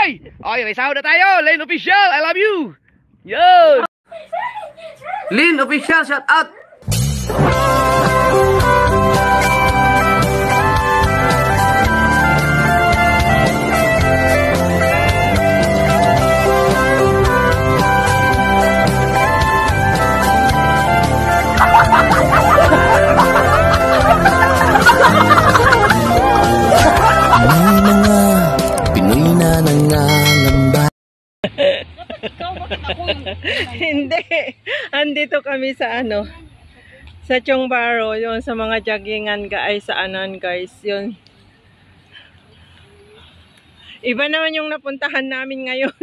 Okay! Okay, may sahod na tayo! Lane Official, I love you! Yo! Lane Official, shout out! Hindi. Andito kami sa ano, sa Chongbaro, yun sa mga joggingan guys, sa anan guys, yun. Iba naman yung napuntahan namin ngayon.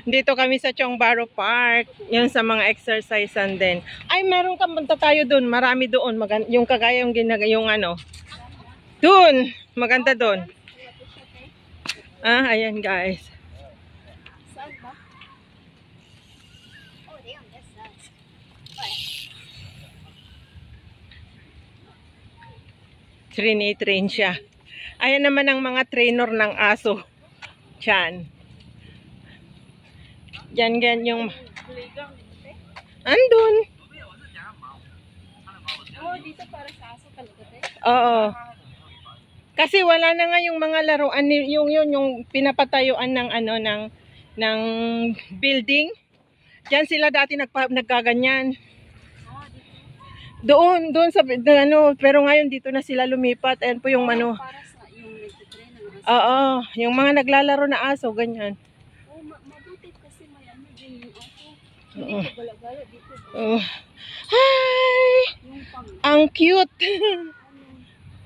Dito kami sa Chongbaro Park, yun sa mga exercisean din. Ay, meron kang punta tayo dun, marami doon, yung kagaya yung yung ano. Dun, maganda dun. Ah, ayan guys. Train siya. Ayan naman ang mga trainer ng aso. Diyan. Diyan yung... Andun. Oh, dito para sa aso talaga, te? Oo. Kasi wala na nga yung mga laruan, yung pinapatayuan ng ano, ng building. Diyan sila dati nagkaganyan. Doon sa ano, pero ngayon dito na sila lumipat. Ayan po yung ano. Para sa yung nagtitrain ng aso. Oo, yung mga naglalaro na aso, ganyan. Oh, mabuti kasi may ano din yung aso. Oo. Dito gala-gala dito. Oh. Hi! Yung pang Ang cute!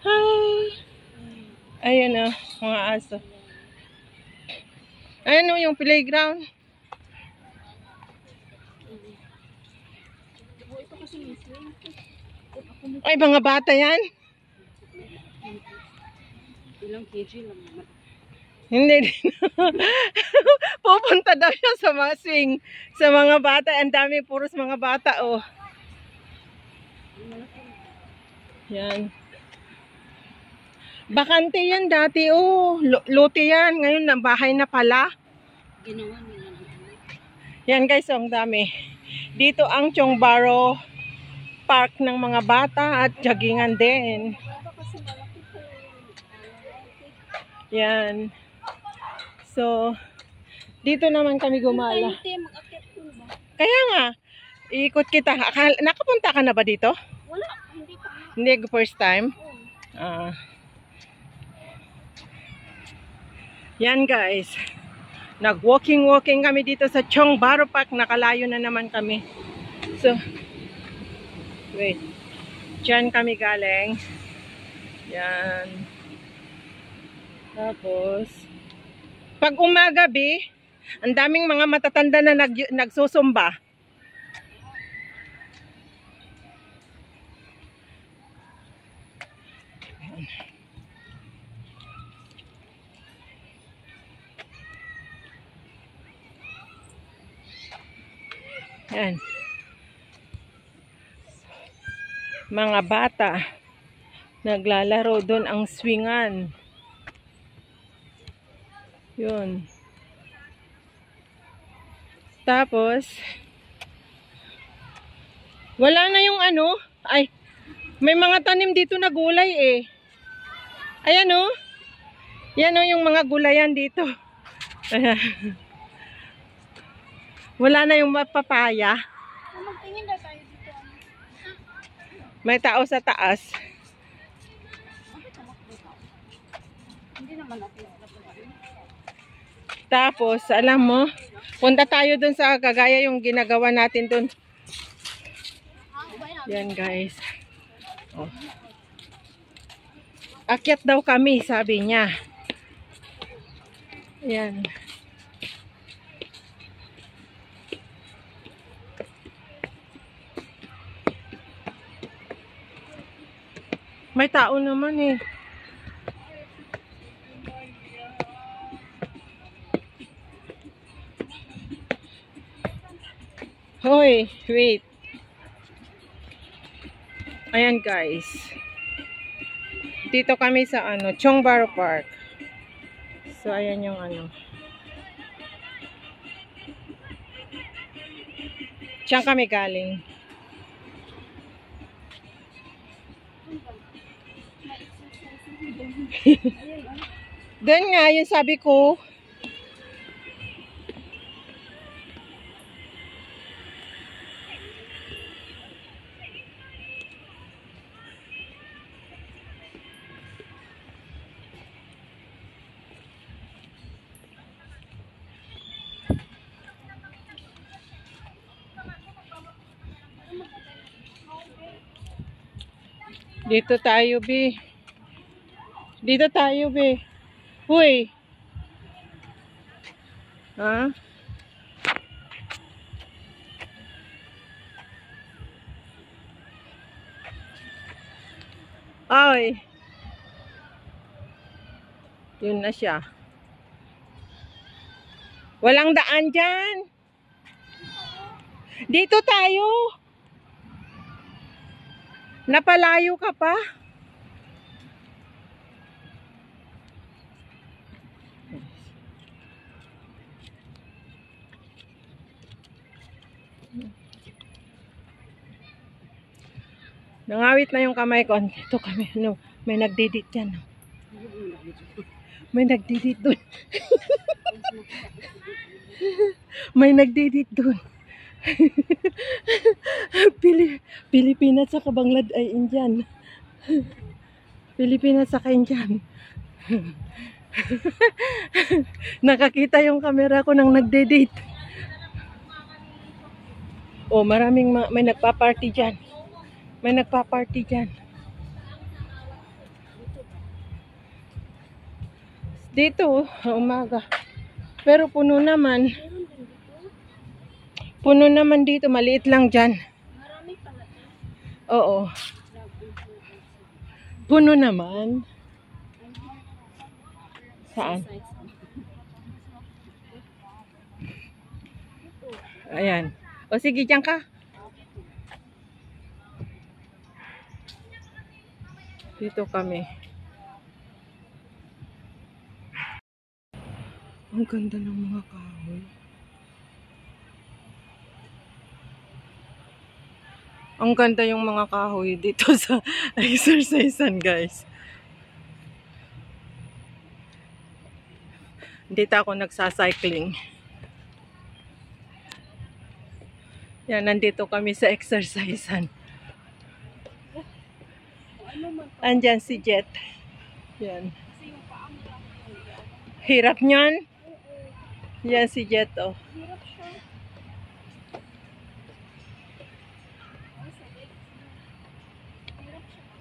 Hi! Ayan o, mga aso. Ayan o, yung playground. ito kasi may swing. Ay, mga bata yan. Ilang kg lang naman. Hindi din. Pupunta daw siya sa mga swing. Sa mga bata. Ang dami, puros mga bata, oh. Yan. Bakante yan dati, oh. Lote yan. Ngayon, bahay na pala. Ginawa nila. Yan guys, ang dami. Dito ang Chongbaro Park ng mga bata at joggingan din. Yan. So, dito naman kami gumala. Kaya nga, ikot kita. Nakapunta ka na ba dito? Wala, hindi pa. Hindi, first time? Yan guys. Nag-walking kami dito sa Chongbaro Park. Nakalayo na naman kami. So, wait. Diyan kami galing. Yan. Tapos, pag umagabi, ang daming mga matatanda na nagsusumba. Yan. Mga bata naglalaro doon ang swingan. Yun. Tapos wala na yung ano. Ay, may mga tanim dito na gulay eh. Ayan oh. Yan oh yung mga gulayan dito. Wala na yung papaya. Magtingin daw tayo dito. May tao sa taas. Hindi naman natin. Tapos, alam mo, punta tayo dun sa kagaya yung ginagawa natin dun. Yan guys. Oh. Akyat daw kami, sabi niya. Yan. May tao naman eh. Hoy, wait. Ayan guys. Dito kami sa ano, Chongbaro Park. So, ayan yung ano. Diyan kami galing. Doon nga, yung sabi ko. Dito tayo, be. Dito tayo, be. Huy. Ha? Ay. Yun na siya. Walang daan dyan. Dito tayo. Napalayo ka pa. Nangawit na yung kamay ko. Ito kami. No, may nagdidit dyan. No. May nagdidit dun. May nagdidit dun. Pilipinas sa Kabanglad ay Indian. Pilipinas sa Indian. Nakakita yung camera ko nang nagde-date. Oh, maraming may nagpa-party diyan. May nagpa-party diyan. Dito, umaga. Pero puno naman. Puno naman dito, maliit lang diyan. Marami pala. Oo. Puno naman. Saan? Ayan. O sige, diyan ka. Dito kami. Ang ganda ng mga kahoy. Ang ganda yung mga kahoy dito sa exercisean, guys. Dito ako nagsacycling. Yan, nandito kami sa exercisean. Andyan si Jet. Yan. Hirap niyan. Yan si Jet, oh.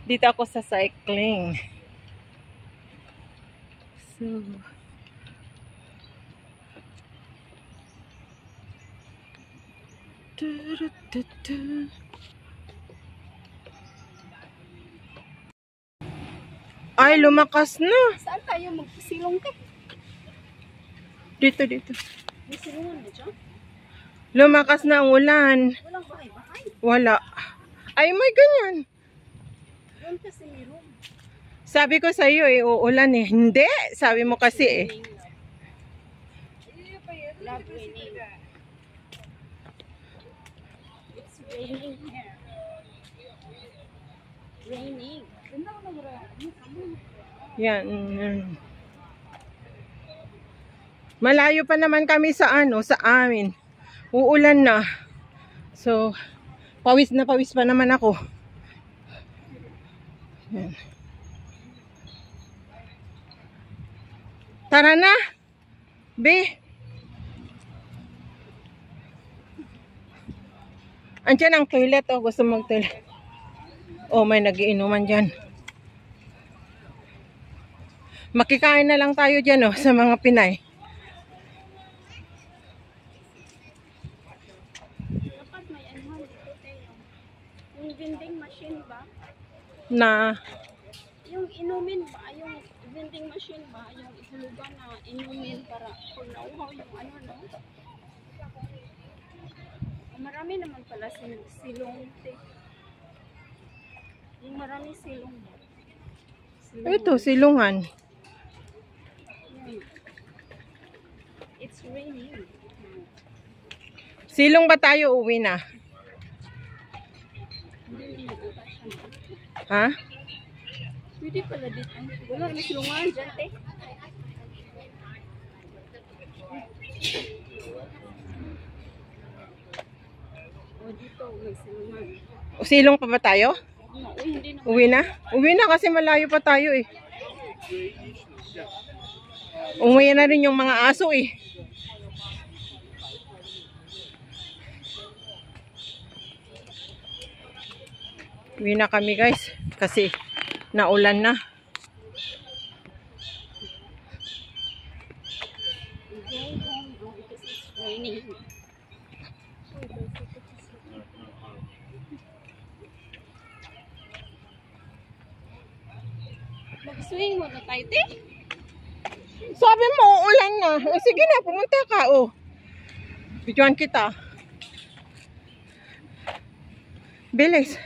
Dito ako sa cycling. So, ay, lumakas na. Saan tayo magsilong ka? Dito, dito. May silungan na dyan? Lumakas na ang ulan. Walang bahay-bahay. Wala. Ay, may ganyan. Doon kasi may room. Sabi ko sa iyo, uulan eh. Hindi. Sabi mo kasi eh. Love raining. It's raining here. Raining. Yan. Malayo pa naman kami sa ano, sa amin. Uulan na. So, pawis na pawis pa naman ako. Yan. Tara na. Be. Andiyan ang toilet. Oh, gusto mag-toilet. Oh, may nagiinuman dyan. Makikain na lang tayo dyan, oh, sa mga Pinay. Dapat may ano dito tayo. Yung vending machine ba? Na, Yung inumin ba? Yung vending machine ba? Yung ihulugan na inumin para kung nauhaw yung ano, no? Marami naman pala silong. Yung marami silong ba? ito, silungan. Yan. raining. Silong ba tayo uwi na? Ha? Pwede pala dito. Wala na silungan dyan, te. O dito, may silungan. Silong pa ba tayo? Uy, hindi na. Uwi na? Uwi na kasi malayo pa tayo eh. Umuwi na rin yung mga aso eh. Uwi na kami guys kasi naulan na. Raining. Mag-swing mo na tayo, te. Sabi mo ulan na. O, sige na, pumunta ka oh. Videoan kita. Bilis.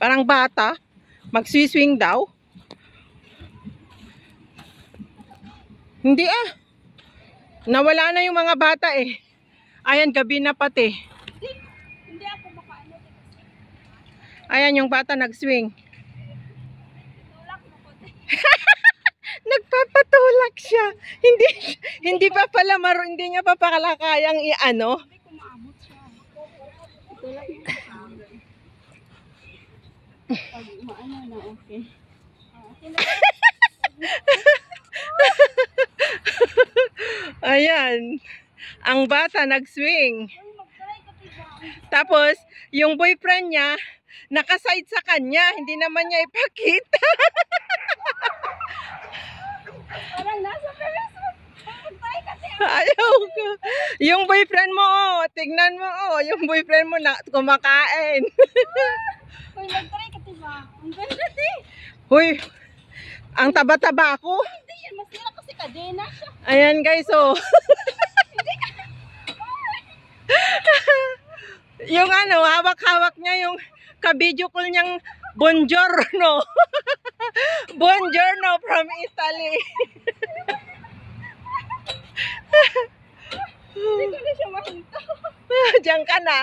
Parang bata. Mag-swing daw. Hindi ah. Nawala na yung mga bata eh. Ayan, gabi na pati. Hindi ako makaano. Ayan yung bata nag-swing. Nagpapatulak siya. Hindi pa pala hindi niya pa pala kayang i-ano. Hindi ko maabot siya. Ito lang yung kasama. Pag maano na, okay. Okay na. Ayan. Ang bata nag-swing. Tapos, yung boyfriend niya, nakaside sa kanya. Hindi naman niya ipakita. Parang nasa Perisot. Magtry kasi ako. Ayaw ko. Yung boyfriend mo, oh, tignan mo, oh, yung boyfriend mo na kumakain. Uy, magtry kasi ba? Ang ganda, te. Huy, ang taba-taba ako. Hindi yan. Masira kasi kadena siya. Ayan guys, oh. Yung ano, hawak-hawak niya yung ka-video call niyang buongiorno. Buongiorno from Italy. Hindi ko na siya mahinto. Diyan ka na.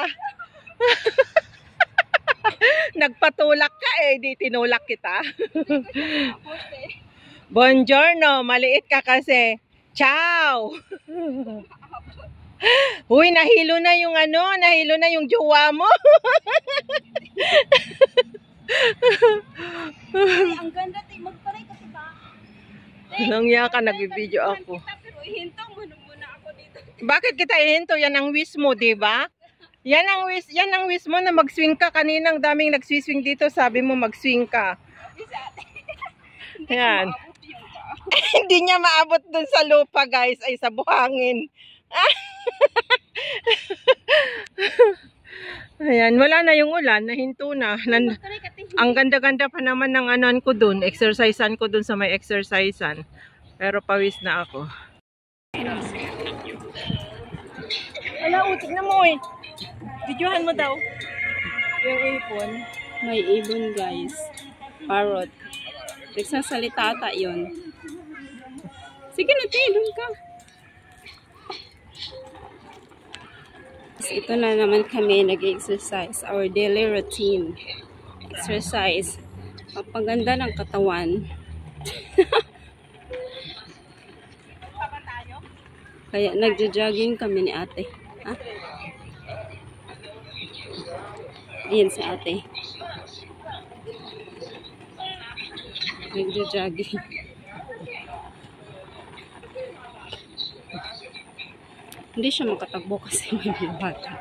Nagpatulak ka eh, di tinulak kita. Tapos eh. Buongiorno, maliit ka kasi. Ciao. Uy, nahilo na yung ano, nahilo na yung jowa mo. Ay, ang ganda, te. Magtry kasi ba? Nangya ka, nag-video ako. Pero ihinto mo muna ako dito. Bakit kita ihinto? Yan ang wish mo, di ba? Yan ang wish mo na mag-swing ka. Kaninang daming nag-swing dito, sabi mo mag-swing ka. Yan. Hindi niya maabot dun sa lupa, guys. Ay, sa buhangin. Ayan, wala na yung ulan. Nahinto na. Ang ganda-ganda pa naman ng anan ko dun. Exercisean ko dun sa may exercisean. Pero pawis na ako. Wala, tignan mo eh. Videohan mo daw. Yung ipon. May ibon, guys. Parrot. Nagsasalita ata yun. Sige na, te. Doon ka. Ito na naman kami nag-exercise. Our daily routine. Exercise. Papaganda ng katawan. Kaya nagja-jogging kami ni ate. Ha? Ayan si ate. Nagja-jogging. Hindi siya makatakbo kasi may mga bata.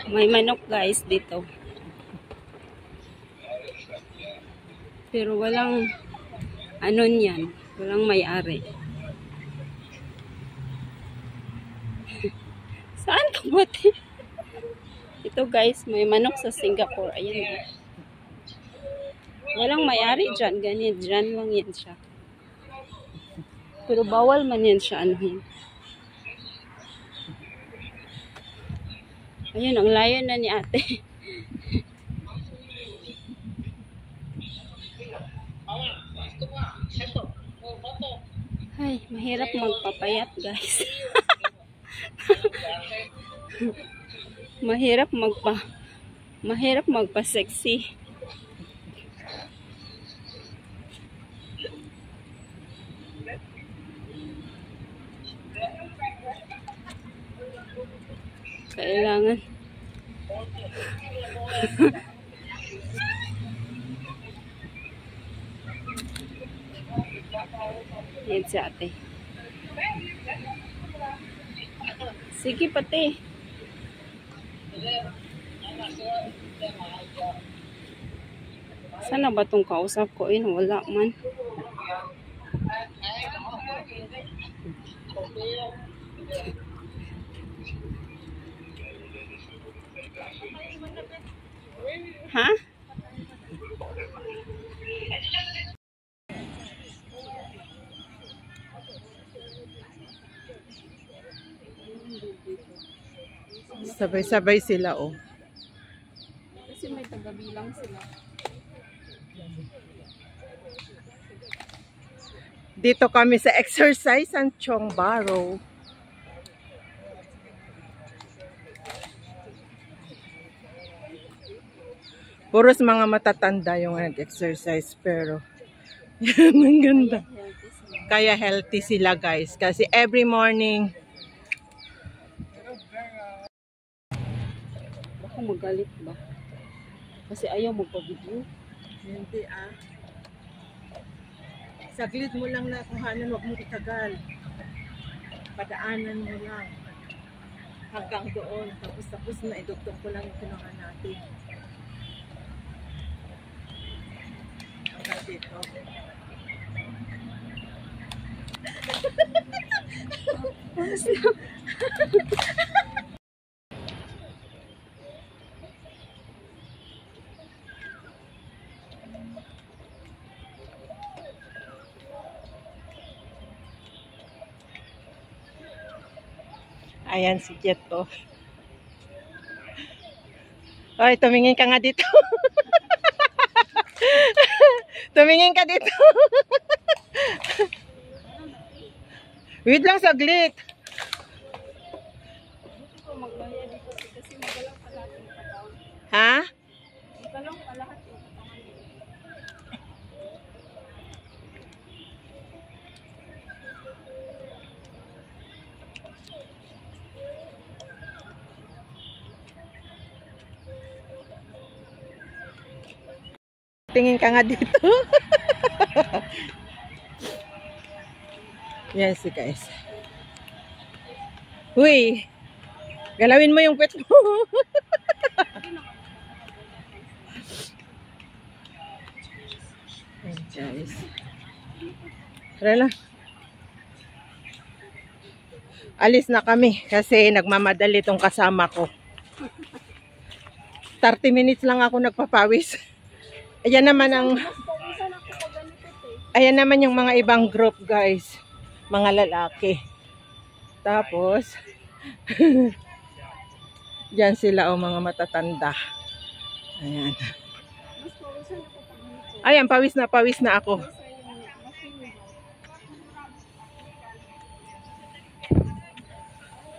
May manok guys dito. Pero walang ano niyan. Walang may-ari. Saan ka ba? Ito guys, may manok sa Singapore. Ayan. Walang may-ari dyan. Ganyan. Dyan lang yan siya. Pero bawal man yan siya anuhin. Ayun, ang layo na ni ate. Ay, mahirap magpapayat guys. Mahirap magpa-sexy. Kailangan. Yan si ate. Sige pati. Sana ba itong kausap ko? Wala man. Ha? Sabay-sabay sila, oh. Kasi may tagabilang sila. Dito kami sa exercise ang Chongbaro. Puros mga matatanda yung nag-exercise, pero yan, ang ganda. Kaya healthy sila guys. Kasi every morning, Baka magalit ba? Kasi ayaw magpa-video. hindi saglit mo lang na kuhanan, wag mo itagal. Padaanan mo lang. Hanggang doon. Tapos na idugtong ko lang yung kinuha natin. Hanggang dito. Ayan si Jeto. Oy, tumingin ka nga dito. Tumingin ka dito. Wait lang saglit. Ha? Tingin ka nga dito. Yes, guys. Uy, galawin mo yung pet mo. Ayan, guys. Tara na. Alis na kami kasi nagmamadali tong kasama ko. 30 minutes lang ako nagpapawis. Ayan naman yung mga ibang group guys. Mga lalaki. Tapos, dyan sila o mga matatanda. Ayan. Ayan, pawis na ako.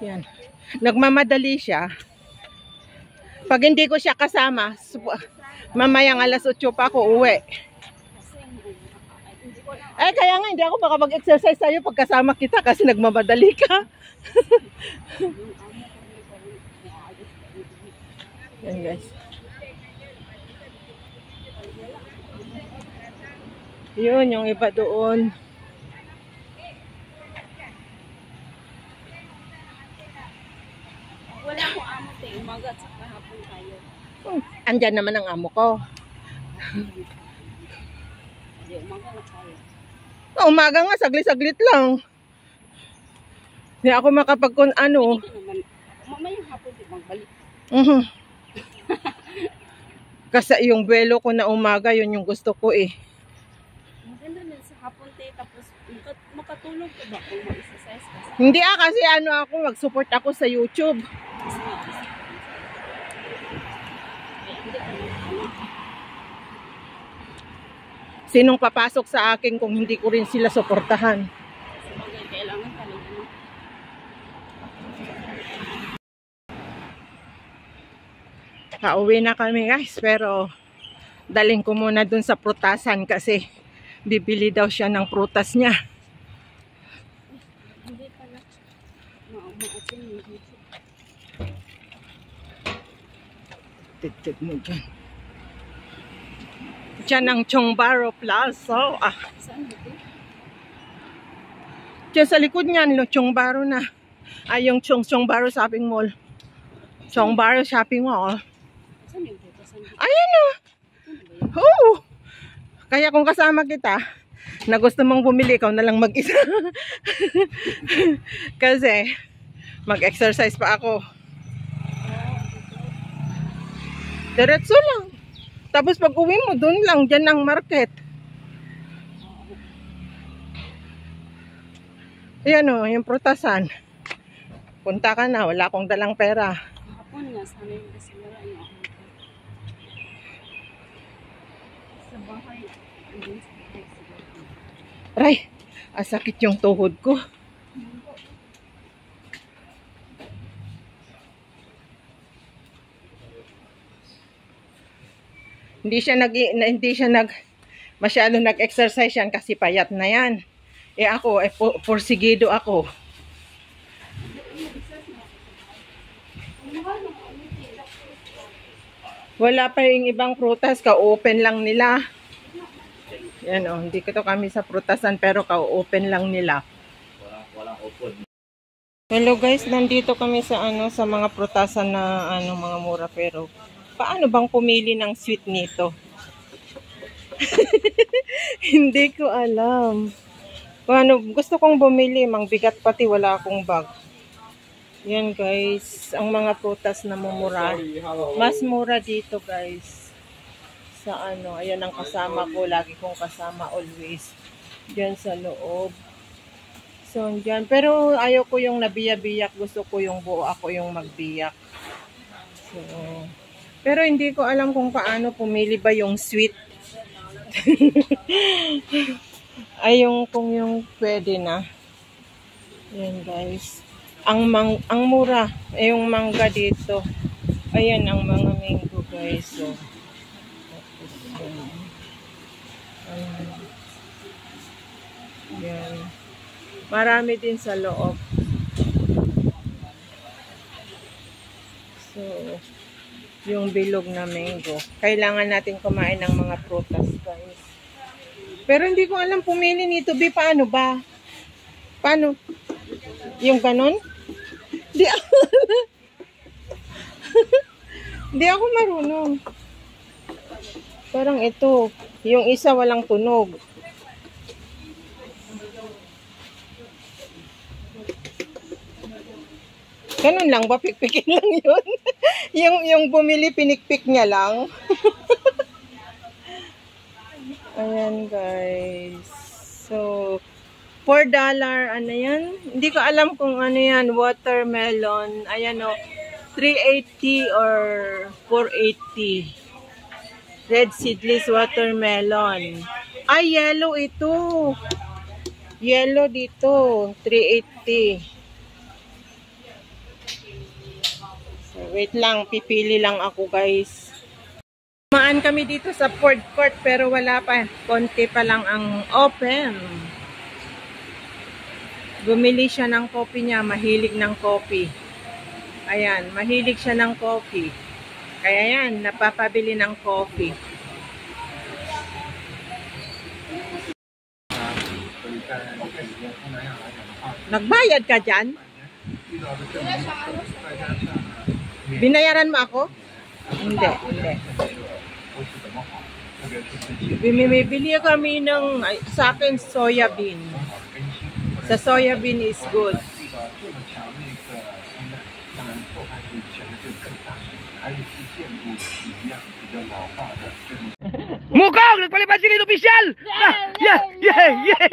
Yan. Nagmamadali siya. Pag hindi ko siya kasama, mamayang alas 8 pa ako uwi. Ay, kaya nga hindi ako makapag-exercise sa'yo pag kasama kita kasi nagmamadali ka. Yan guys. Yun, yung iba doon. Wala akong amo te. Umaga at saka hapon tayo. Andyan naman ang amo ko. Hindi, umaga na tayo. Umaga nga, saglit-saglit lang. Hindi ako ano. Ito naman, mamayang hapon din magbalik. Kasi yung buwelo ko na umaga, yun yung gusto ko eh. Maganda na sa hapon te, tapos makatulog ko ba kung mag-exercise ka? Hindi kasi ano ako, mag-support ako sa YouTube. Sinong papasok sa akin kung hindi ko rin sila suportahan? Sabagay, kailangan ka rin ano. Pauwi na kami guys, pero daling ko muna dun sa prutasan kasi bibili daw siya ng prutas niya. Hindi pala. Maatin yung dito. Titid mo dyan. Diyan ang Chongbaro Plaza. Saan dito? Diyan sa likod niyan, Chongbaro na. Ay, yung Chongbaro Shopping Mall. Chongbaro Shopping Mall. Saan yung dito? Ayan o. Oo. Kaya kung kasama kita, na gusto mong bumili, ikaw na lang mag-isa. Kasi, mag-exercise pa ako. Diretso lang. Tapos pag uwi mo, dun lang, dyan ang market. Ayan o, yung prutasan. Punta ka na, wala akong dalang pera. Hapon nga, sana yung kasimara yung ako. Sa bahay, andun sa bahay. Aray, asakit yung tuhod ko. Hindi siya masyado nag-exercise yan kasi payat na yan. Eh ako, porsigido ako. Wala pa yung ibang prutas, ka-open lang nila. Yan o, hindi ko to kami sa prutasan pero ka-open lang nila. Walang open. Hello guys, nandito kami sa sa mga prutasan na mga mura pero paano bang pumili ng sweet nito? Hindi ko alam. Gusto kong bumili, mangbigat pati wala akong bag. Yan guys, ang mga prutas na mumura. Mas mura dito guys. Sa ayan ang kasama ko, lagi kong kasama always. Diyan sa loob. So, diyan. Pero ayaw ko yung nabiya-biyak, gusto ko yung buo ako yung magbiyak. So, pero hindi ko alam kung paano pumili ba yung sweet. Ay, kung yung pwede na. Ayan guys. Ang mura. Ay, yung mangga dito. Ayan ang mga mango guys. So, ayan. Marami din sa loob. So, yung bilog na mango. Kailangan natin kumain ng mga prutas, guys. Pero hindi ko alam pumili nito. Paano ba? Paano? Yung ganon? Di ako marunong. Parang ito. Yung isa walang tunog. Ganun lang ba? Pikpikin lang yun? yung bumili, pinikpik niya lang. Ayan, guys. So, $4, ano yan? Hindi ko alam kung ano yan. Watermelon. Ayan o. 380 or 480. Red seedless watermelon. Ay, yellow ito. Yellow dito. 380. Wait lang, pipili lang ako guys. Maan kami dito sa food court pero wala pa. Konti pa lang ang open. Bumili siya ng coffee niya. Mahilig ng coffee. Ayan, mahilig siya ng coffee. Kaya yan, napapabili ng coffee. Nagbayad ka dyan? Binayaran mo ako? Hindi, hindi. Bumibili kami ng, sa akin, soya bean. Sa soya bean is good. Mukong! Nagpalipad si Lin Official! Yeah! Yeah! Yeah!